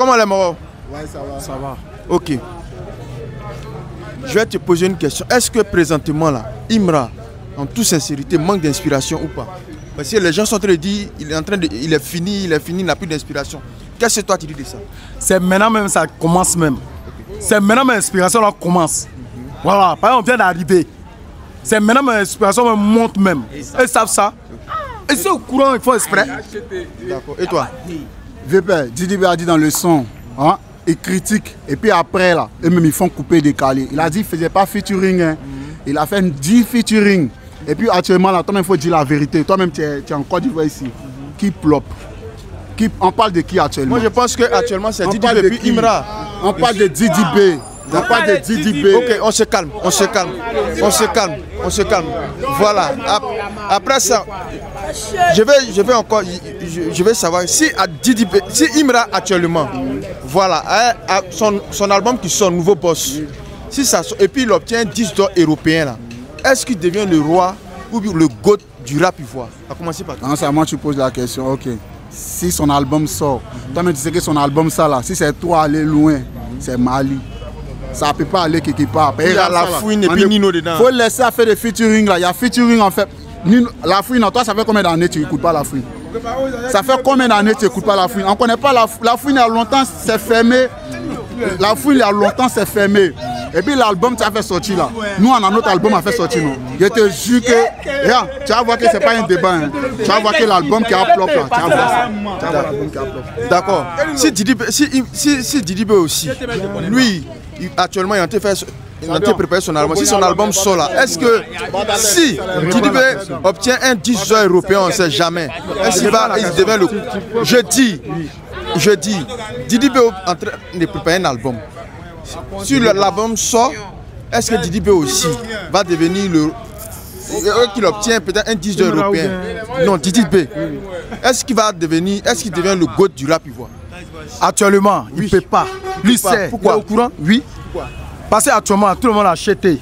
Comment les Moro? Ouais, ça va. Ça va. Ok. Je vais te poser une question. Est-ce que présentement là, Imra, en toute sincérité, manque d'inspiration ou pas? Parce que les gens sont en train de dire il est fini, il n'a plus d'inspiration. Qu'est-ce que toi tu dis de ça? C'est maintenant même ça commence même. C'est maintenant même l'inspiration là commence. Voilà, par exemple on vient d'arriver. C'est maintenant même l'inspiration me monte même. Ils savent ça. Et c'est au courant, il faut exprès. D'accord. Et toi? VP, Didi B a dit dans le son, hein, il critique. Et puis après là, eux-mêmes ils font couper décaler. Il a dit qu'il ne faisait pas featuring. Hein. Il a fait 10 featuring. Et puis actuellement là, toi-même il faut dire la vérité. Toi-même tu es en Côte d'Ivoire ici. Qui plop? On parle de qui actuellement? Moi je pense que actuellement c'est Didi B puis Imra. On parle de Didi B. On parle de Didi B. Ok, on se calme, on se calme, on se calme, on se calme. Voilà. Après ça, je vais savoir si à Didi B, si Imra actuellement, voilà, son album qui sort, Nouveau Boss, si ça sort, et puis il obtient 10 dollars européens là, est-ce qu'il devient le roi ou le GOAT du rap ivoire? À commencer par toi. Non, c'est à moi que tu poses la question, ok. Si son album sort, toi-même tu sais que son album ça là, si c'est toi aller loin, c'est Mali. Ça ne peut pas aller quelque part. Il y a La Fouine et puis Nino dedans. Il faut laisser faire des featuring là. Il y a featuring en fait. La Fouine, toi ça fait combien d'années tu n'écoutes pas La Fouine? Ça fait combien d'années tu n'écoutes pas La Fouine? On ne connaît pas La Fouine, il y a longtemps c'est fermé. La Fouine, il y a longtemps c'est fermé. Et puis l'album tu as fait sortir là. Nous on a notre album à faire sortir non. Je te jure que regarde, tu vas voir que c'est pas un débat. Hein. Tu vas voir que l'album qui a plop là. Tu vas voir l'album qui a plop. D'accord. Si Didi B aussi, lui actuellement il est en train de préparer son album. Si son album sort là, est-ce que si Didi B obtient un 10 dollars européen, on ne sait jamais. Est-ce qu'il devient le... Je dis, Didi B est en train de préparer un album. Si l'album sort, est-ce que Didi B aussi va devenir qu'il obtient peut-être un 10 dollars européen? Non, Didi B. Est-ce qu'il devient le GOAT du rap ivoire? Actuellement, il ne peut pas. Lui sait. Pourquoi? Il est au courant? Oui. Parce qu'actuellement, tout le monde a acheté.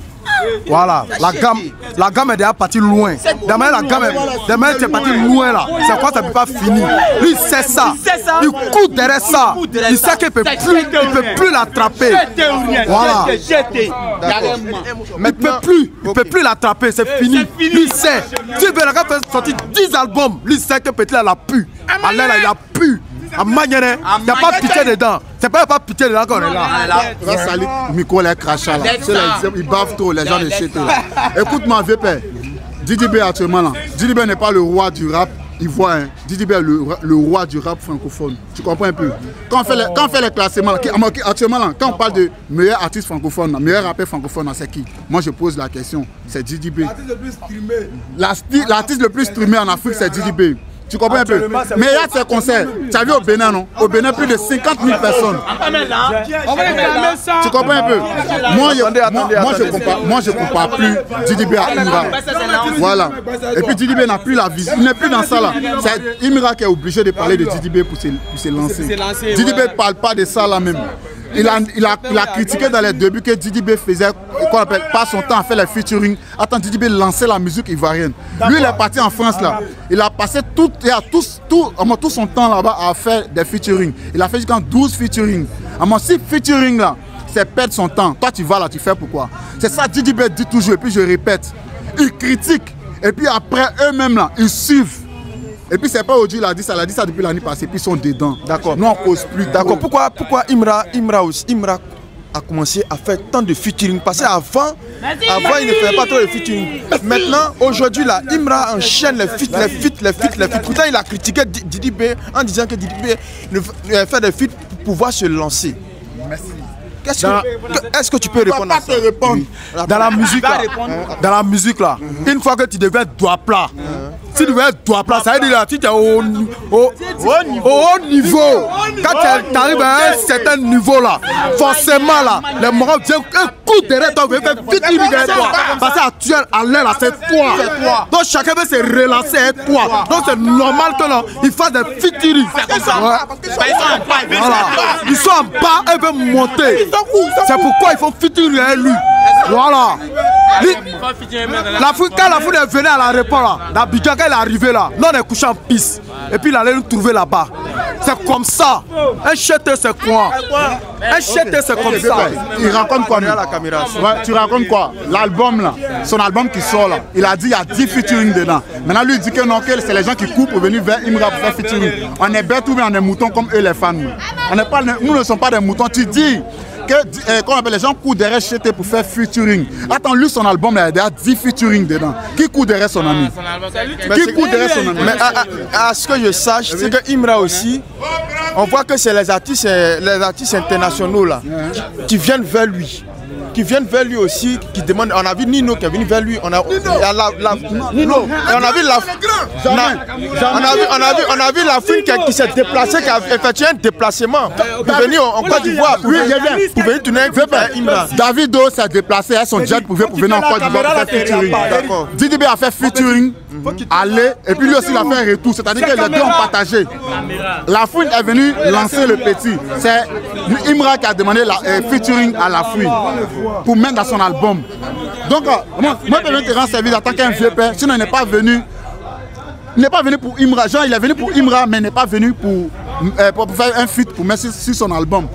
Voilà, la gamme est déjà partie loin. Demain, la gamme est partie loin là. C'est quoi, ça ne peut pas finir. Lui, c'est ça. Il court derrière ça. Il sait qu'il ne peut plus l'attraper. Voilà. Mais il ne peut plus l'attraper, c'est fini. Lui, sait. Si la gamme fait sortir 10 albums, lui, sait que peut-être elle a pu. Alors, il a pu. À manière, il n'y a pas pitié dedans. C'est pas pitié dedans qu'on est là. Ça salit micro les crachats là. Ils bavent trop, les gens de chez eux. Écoute-moi, VP. Didi B actuellement là. Didi B n'est pas le roi du rap ivoirien. Didi B est le roi du rap francophone. Tu comprends un peu? Quand on fait les classements, actuellement là, quand on parle de meilleur artiste francophone, meilleur rappeur francophone, c'est qui? Moi je pose la question. C'est Didi B. L'artiste le plus streamé en Afrique, c'est Didi B. Tu comprends un peu? Mais il y a ces concerts. Tu as vu au Bénin, non? Au Bénin, plus de 50 000 personnes. Tu comprends un peu? Moi, je compare plus Didi B à Imra. Voilà. Et puis Didi B n'a plus la vision. Il n'est plus dans ça là. C'est Imra qui est obligé de parler de Didi B pour se lancer. Didi B ne parle pas de ça là même. Il a critiqué dans les débuts que Didi B faisait, qu'on appelle, pas son temps à faire les featuring. Attends, Didi B lançait la musique ivoirienne. Lui, il est parti en France là. Il a passé tout son temps là-bas à faire des featuring. Il a fait jusqu'à 12 featuring. Si featuring là, c'est perdre son temps. Toi, tu vas là, tu fais pourquoi? C'est ça Didi B dit toujours, et puis je répète. Il critique, et puis après eux-mêmes là, ils suivent. Et puis c'est pas Oji, il a dit ça depuis l'année passée, puis ils sont dedans. D'accord. Nous on cause plus. D'accord. Pourquoi Imra a commencé à faire tant de featuring? Parce qu'avant, il ne faisait pas trop de featuring. Maintenant, aujourd'hui là, Imra enchaîne les feats. Pourtant il a critiqué Didi B en disant que Didi B fait des feats pour pouvoir se lancer. Merci. Est-ce que tu peux répondre à ça? Dans la musique là, une fois que tu deviens doigt plat, si tu deviens doigt plat, ça veut dire que tu es au niveau. Quand tu arrives à un certain niveau là, forcément là, les moraux viennent un coup derrière toi, viennent faire featuring derrière toi. Parce qu'actuellement, à l'air là, c'est toi. Donc chacun veut se relancer avec toi. Donc c'est normal que là, ils fassent des featuring. Ils sont en bas et veulent monter. C'est pourquoi ils font featuring avec lui. Voilà. Quand la foule est venue à l'aéroport là, d'Abidjan, quand il est arrivé là, là on est couché en piste. Et puis il allait nous trouver là-bas. C'est comme ça. Un chêté c'est quoi? Un chêté c'est comme ça. Il raconte quoi la caméra? Ouais, tu racontes quoi? L'album là, son album qui sort là, il a dit il y a 10 featuring dedans. Maintenant lui il dit que non, que c'est les gens qui coupent pour venir vers Imra pour faire featuring. On est bête ou bien on est moutons comme eux les fans. Nous ne sommes pas des moutons. Tu dis que les gens courent derrière Chete pour faire featuring. Attends, lui son album là, il y a 10 featuring dedans. Qui court derrière son ami? Qui court derrière son ami? Mais à ce que je sache, c'est que Imra aussi, on voit que c'est les artistes internationaux là qui viennent vers lui. Qui viennent vers lui aussi, qui demandent. On a vu Nino qui est venu vers lui. On a vu la fille qui s'est déplacée, qui a effectué un déplacement pour venir en Côte d'Ivoire. Pour venir tourner avec Imra. Davido s'est déplacé à son jet pour venir en Côte d'Ivoire faire featuring. DDB a fait featuring, aller, et puis lui aussi il a fait un retour. C'est-à-dire que les deux ont partagé. La fouine est venue lancer le petit. C'est Imra qui a demandé la featuring à la fouine pour mettre dans son album. Donc, moi, je vais te rendre service en tant qu'un vieux père, sinon il n'est pas venu. Il n'est pas venu pour Imra. Genre, il est venu pour Imra, mais il n'est pas venu pour faire un feat pour mettre sur son album.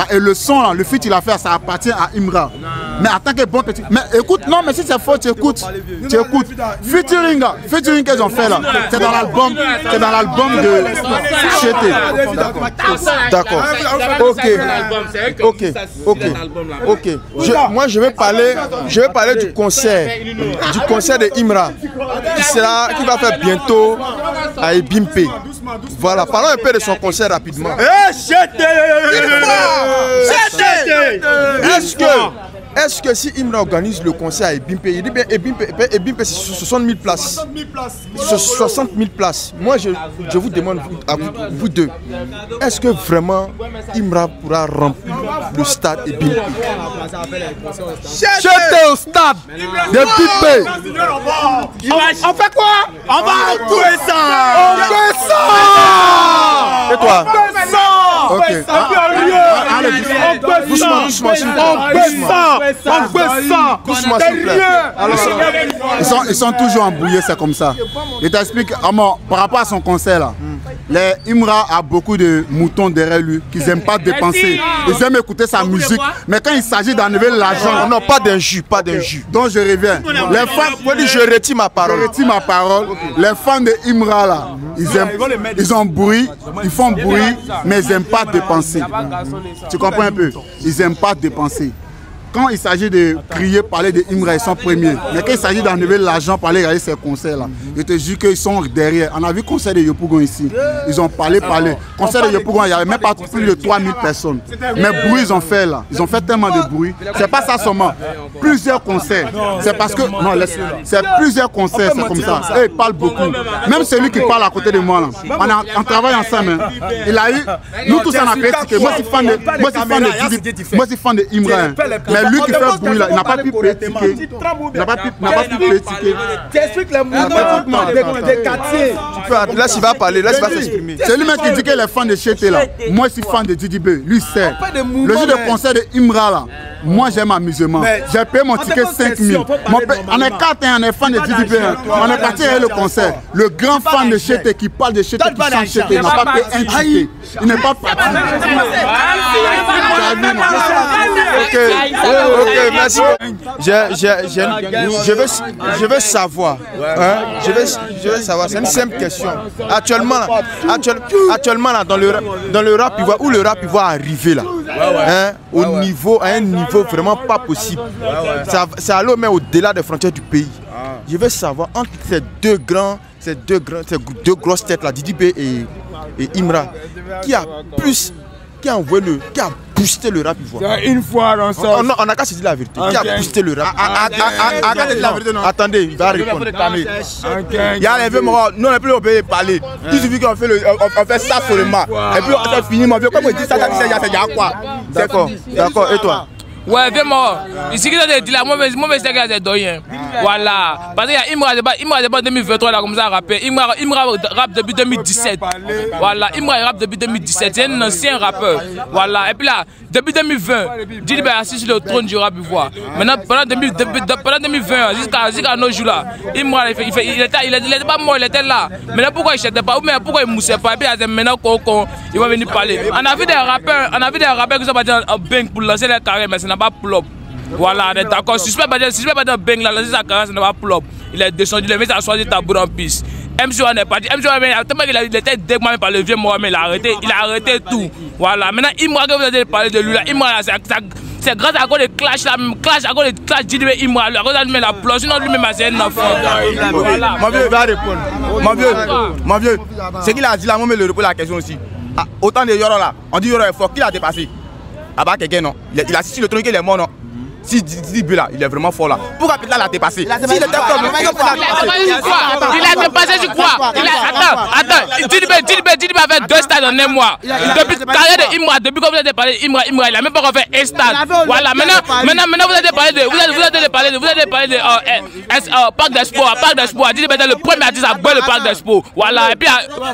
Et le son, là, le feat qu'il a fait, ça appartient à Imra. Mais en tant que bon petit. Mais écoute, non, mais si c'est faux, tu écoutes. Tu écoutes. Featuring qu'ils ont fait là, c'est dans l'album de Chete. D'accord. Ok. Moi, je vais parler du concert de Imra qui va faire bientôt à Ebimpe. Voilà, parlons un peu de son concert rapidement. Est-ce que si Imra organise le concert à Ebimpe, il dit bien Ebimpe c'est 60 000 places. 60 000 places. Moi je vous demande à vous deux, est-ce que vraiment Imra pourra remplir le stade Ebimpe? J'étais au stade d'Ebimpe. On fait quoi? On va jouer ça. On fait ça. Et toi? Ok. Doucement, s'il vous plaît. Ils sont toujours embrouillés, c'est comme ça. Je t'explique, par rapport à son concert là, Imra a beaucoup de moutons derrière lui qui n'aiment pas dépenser. Ils aiment écouter sa musique, mais quand il s'agit d'enlever l'argent, non, pas d'injus. Donc je reviens. Les fans, je retire ma parole. Les fans de Imra là, ils ont bruit, ils font bruit, mais ils n'aiment pas dépenser. Tu comprends un peu? Ils n'aiment pas dépenser. Quand il s'agit de crier, parler de Imra, ils sont premiers. Mais quand il s'agit d'enlever l'argent, parler, regarder ces concerts-là, je te jure qu'ils sont derrière. On a vu le concert de Yopougon ici. Ils ont parlé. Concert de Yopougon, il n'y avait même pas plus de 3000 personnes. Mais bruit, ils ont fait là. Ils ont fait tellement de bruit. C'est pas ça seulement. Plusieurs concerts. C'est parce que. Non, c'est plusieurs concerts, c'est comme ça. Et ils parlent beaucoup. Même celui qui parle à côté de moi, là. On travaille ensemble. Hein. Il a eu. Nous tous, on a critiqué. Moi, je suis fan de Imra. Mais lui qui fait bruit là, il n'a pas pu critiquer. Il n'a pas pu critiquer. Tu expliques les mouvements des quartiers. Laisse, il va parler, laisse, il va s'exprimer. C'est lui-même qui dit que les fans de Chete là. Moi, je suis fan de DDB. Lui, c'est. Le jour de concert de Imra là, moi, j'aime amusement. J'ai payé mon ticket 5 000. On est 4, on est fan de DDB. On est parti à le concert. Le grand fan de Chete qui parle de Chete, qui chante Chete, il n'a pas payé un ticket. Il n'est pas parti. Ok, merci. Je veux savoir. Je veux savoir. C'est une simple question. Actuellement là, dans le rap, où le rap va arriver là, à un niveau vraiment pas possible. Ça allait même au-delà des frontières du pays. Je veux savoir entre ces deux grosses têtes là, DDB et Imra, qui a boosté le rap ivoirien. Une fois dans ça. On n'a qu'à se dire la vérité. Qui a boosté le rap? Attendez, il va répondre. Il y a les vieux morts, nous on n'est plus obligé de parler. Il suffit qu'on fait ça seulement. Et puis on fait finir, mon vieux, comme on dit ça, c'est quoi? D'accord, et toi? Ouais, viens mort. Ici, qui a dit là, moi, je sais qu'il y a des doyens. Voilà. Parce qu'il y a Imra Débat 2023 là, comme ça, rappé. Imra rap depuis 2017. Voilà, Imra rap depuis 2017. C'est un ancien rappeur. Voilà. Et puis là, depuis 2020, Didi B est assis sur le trône du rap ivoire. Maintenant, pendant 2020, jusqu'à nos jours là, Imra, il était pas mort, il était là. Maintenant, pourquoi il ne chantait pas? Ou bien pourquoi il ne moussait pas? Et puis maintenant, il va venir parler. On a vu des rappeurs qui sont partis en bang pour lancer leur carrière, mais ça n'a pas plop. Voilà, on est d'accord. Si je ne peux pas dire bang là, lancer sa carrière, ça n'a pas plop. Il est descendu, il a mis sa choisi tabou en piste. MC on est parti. MC tellement qu'il était dégoûté par le vieux Mohamed, il a arrêté tout. Voilà, maintenant, Imra, que vous avez parlé de lui là, Imra, c'est grâce à cause de clash là, à cause de clash Didi B Imra, à cause de la plage, sinon lui-même c'est un enfant. Voilà. Mon vieux, va répondre. Mon vieux, c'est qu'il a dit là, moi, je réponds à la question aussi. Ah, autant de Yoro là, on dit Yoro est fort, qui l'a dépassé? Ah bah quelqu'un non. Il a assis le trône, il est mort non. Si Didi B là, il est vraiment fort là. Pourquoi Pétla l'a dépassé? S'il était fort, il a dépassé sur quoi? Attends, Didi B a fait 2 stades en 1 mois. Depuis la carrière de Imra, depuis que vous avez parlé Imra, il a même pas fait 1 stade. Voilà, maintenant vous avez parlé de Parc d'Espoir. Didi B était le premier artiste à boire le Parc d'Espoir. Voilà, et puis tu as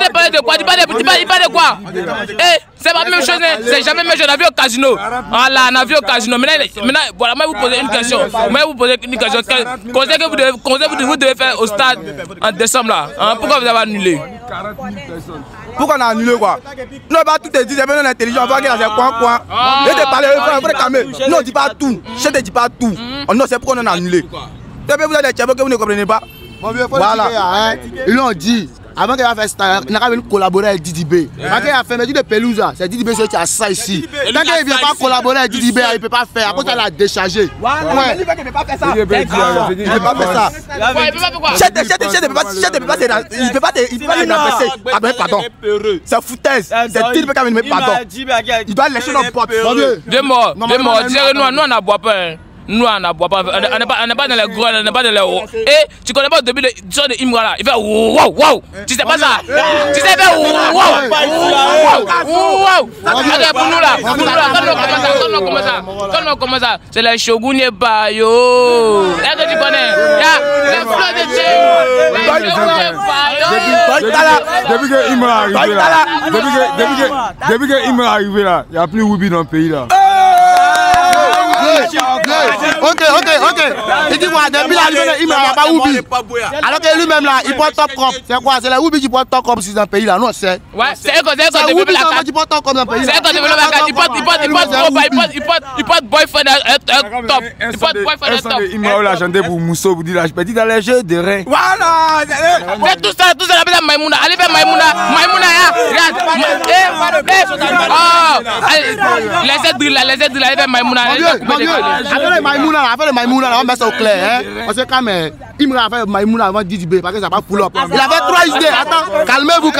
parlé de quoi? Il parle de quoi? C'est pas la même chose, c'est jamais la même chose. On a vu au casino. Voilà, on a vu au casino. Maintenant, voilà, moi vous posez une question. Conseil que vous devez faire au stade en décembre là. Hein? Pourquoi vous avez annulé? Pourquoi on a annulé quoi? Non, pas tout est dit, c'est bien intelligent. On va qu'il y a des coins. Et de parler, il faut calmer. Non, on ne dit pas tout. Je ne dis pas tout. Non, c'est pourquoi on a annulé. Vous avez des chapeaux que vous ne comprenez pas. Voilà. Ils l'ont dit. Avant qu'il a fait ça, il n'a pas venu collaborer avec Didi B. Quand il a fait mais de pelouse, c'est Didi B qui a ça ici. Tant qu'il ne vient pas collaborer avec Didi B, il ne peut pas faire. Après, il a déchargé. Ouais. Il ne peut pas faire ça. Il ne peut pas faire ça. Il ne peut pas l'adresser. Pardon. C'est foutaise. C'est Didi B qui a venu pardon. Il doit lécher nos potes. Deux morts. Nous, on n'a boit pas. Nous, on n'a pas, on n'est pas dans les gros, on n'est pas dans les hauts. Et tu connais pas au début de Imra là, il fait wow, wow. Tu sais pas ça? Tu sais pas wow, wow. Regarde pour nous là, quand on commence ça, c'est les Shogun et Bayo. Est-ce que tu connais? Les flots de Dieu, les Shogun et Bayo. Depuis que Imra arrivé là, depuis que Imra arrivé là, il n'y a plus Woubi dans le pays là. Ok. Il dit quoi? Depuis l'arrivée de Imra, il n'y a pas Woubi. Alors que lui-même là, il porte top crop. C'est quoi? C'est la Woubi qui porte top crop dans le pays là. Non, c'est. Ouais, c'est eux qui développent la carte. Il porte top crop dans le pays. C'est eux qui développent la carte. Il porte boyfriend top. Il porte boyfriend top. Imra l'a chanté pour Mousso, vous dites là, je peux dire dans les jeux de reins. Voilà. C'est tout ça, la belle Maïmouna. Allez vers Maïmouna. Maïmouna, les aides là, allez vers Maïmouna. Après le Maïmouna, on met ça au clair. Parce que quand même, Imra a fait Maïmouna avant Didi B, parce que ça va pull up. Il avait 3 idées. Attends, calmez-vous.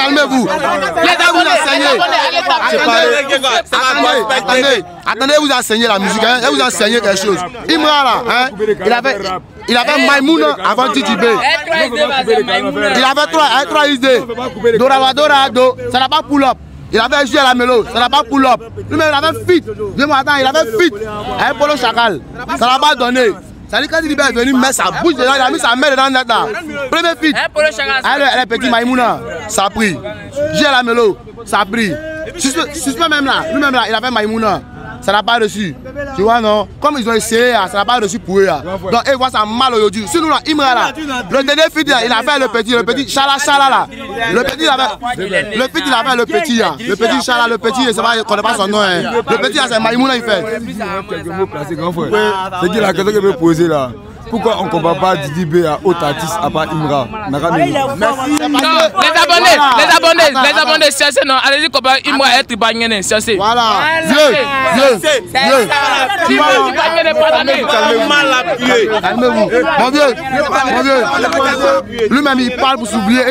Attendez, vous enseignez la musique, vous enseignez quelque chose. Imra là, il avait Maïmouna avant Didi B. Il avait 3 idées. Dorado, ça n'a pas pull up. Il avait joué à la mélo, ça n'a pas pull up. Lui-même, il avait fit. Dis-moi, attends, il avait fit. Avec Polo Chacal, ça n'a pas donné. Ça dit quand il est venu mettre sa bouche dedans, il a mis sa main dedans là. Premier fit. Elle est petit Maïmouna, ça a pris. Joué à la mélo, ça a pris. Suspect même là, lui-même là, il avait Maïmouna. Ça n'a pas reçu. Tu vois, non? Comme ils ont essayé, ça n'a pas reçu pour eux. Donc, ils voient ça mal aujourd'hui. Sinon, là, Imra là, le dernier fit, il a fait le petit Chala là. Le petit, il a fait le petit là. Le petit Chala, le petit, je ne connais pas son nom. Le petit, c'est Maïmouna, il fait. Quelques mots placés, grand frère. C'est qui la question que je vais poser là? Pourquoi on ne compare pas Didi B à autre artiste à part Imra? Les abonnés, c'est non. Allez-y, comparez Imra et Tribangene, c'est voilà. Calmez-vous. Mon vieux. Lui-même, il parle pour s'oublier.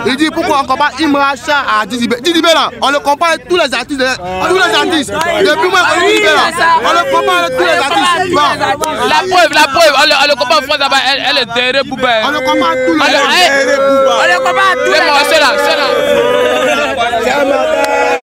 Il dit pourquoi on compare Imra à Didi B. Didi B là, on le compare avec tous les artistes. Depuis moi, Didi B là, on le compare avec tous les artistes. La preuve, on le compare France là-bas, elle est derrière Bouba. On le compare à tous les artistes. On le compare à tous les artistes. C'est là.